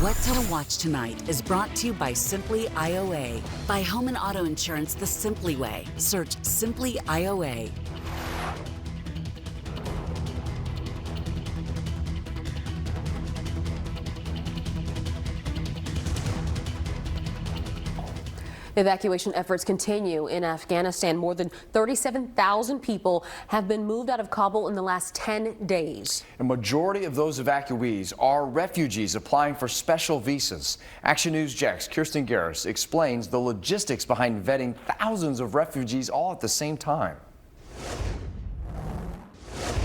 What to Watch Tonight is brought to you by Simply IOA. Buy home and auto insurance the Simply way. Search Simply IOA. Evacuation efforts continue in Afghanistan. More than 37,000 people have been moved out of Kabul in the last 10 days. A majority of those evacuees are refugees applying for special visas. Action News Jack's Kirsten Garris explains the logistics behind vetting thousands of refugees all at the same time.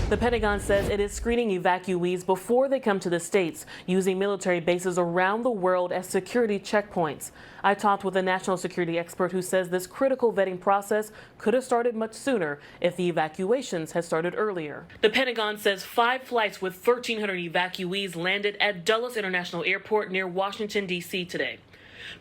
The Pentagon says it is screening evacuees before they come to the States, using military bases around the world as security checkpoints. I talked with a national security expert who says this critical vetting process could have started much sooner if the evacuations had started earlier. The Pentagon says 5 flights with 1,300 evacuees landed at Dulles International Airport near Washington, D.C. today.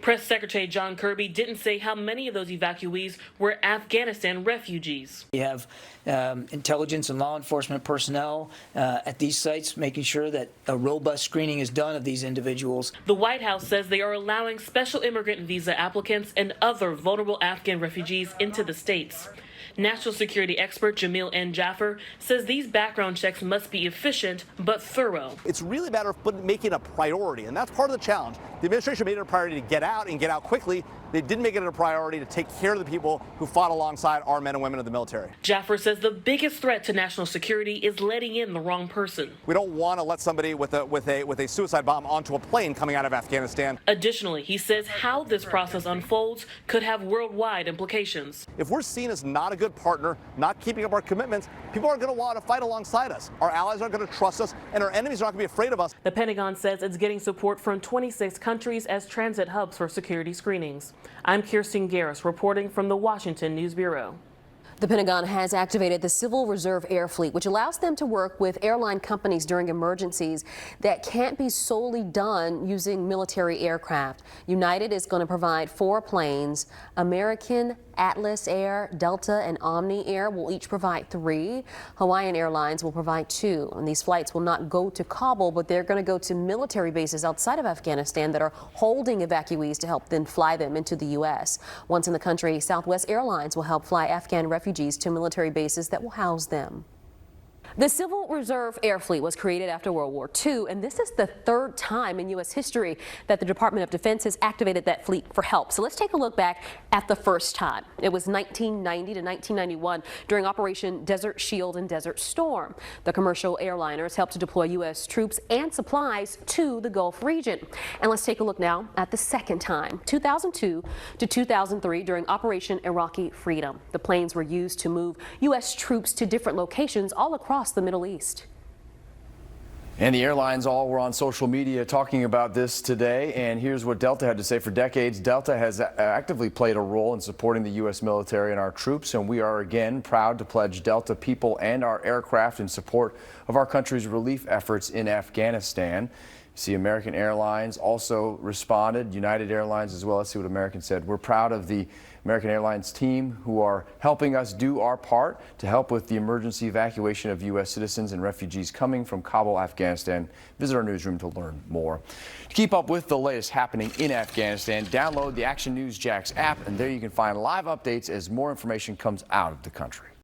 Press Secretary John Kirby didn't say how many of those evacuees were Afghanistan refugees. We have intelligence and law enforcement personnel at these sites making sure that a robust screening is done of these individuals. The White House says they are allowing special immigrant visa applicants and other vulnerable Afghan refugees into the states. National security expert Jamil N. Jaffer says these background checks must be efficient but thorough. It's really a matter of making it a priority, and that's part of the challenge. The administration made it a priority to get out and get out quickly. They didn't make it a priority to take care of the people who fought alongside our men and women of the military. Jaffer says the biggest threat to national security is letting in the wrong person. We don't want to let somebody with a suicide bomb onto a plane coming out of Afghanistan. Additionally, he says how this process unfolds could have worldwide implications. If we're seen as not a good partner, not keeping up our commitments, people aren't going to want to fight alongside us. Our allies aren't going to trust us, and our enemies are not going to be afraid of us. The Pentagon says it's getting support from 26 countries as transit hubs for security screenings. I'm Kirsten Garris reporting from the Washington News Bureau. The Pentagon has activated the Civil Reserve Air Fleet, which allows them to work with airline companies during emergencies that can't be solely done using military aircraft. United is going to provide 4 planes. American, Atlas Air, Delta, and Omni Air will each provide 3. Hawaiian Airlines will provide 2. And these flights will not go to Kabul, but they're going to go to military bases outside of Afghanistan that are holding evacuees to help then fly them into the U.S. Once in the country, Southwest Airlines will help fly Afghan refugees to military bases that will house them. The Civil Reserve Air Fleet was created after World War II, and this is the 3rd time in U.S. history that the Department of Defense has activated that fleet for help. So let's take a look back at the first time. It was 1990 to 1991 during Operation Desert Shield and Desert Storm. The commercial airliners helped to deploy U.S. troops and supplies to the Gulf region. And let's take a look now at the second time, 2002 to 2003 during Operation Iraqi Freedom. The planes were used to move U.S. troops to different locations all across the Middle East. And the airlines all were on social media talking about this today, and here's what Delta had to say. For decades, Delta has actively played a role in supporting the U.S. military and our troops, and we are again proud to pledge Delta people and our aircraft in support of our country's relief efforts in Afghanistan. See, American Airlines also responded, United Airlines as well. Let's see what American said. We're proud of the American Airlines team who are helping us do our part to help with the emergency evacuation of U.S. citizens and refugees coming from Kabul, Afghanistan. Visit our newsroom to learn more. To keep up with the latest happening in Afghanistan, download the Action News Jax app, and there you can find live updates as more information comes out of the country.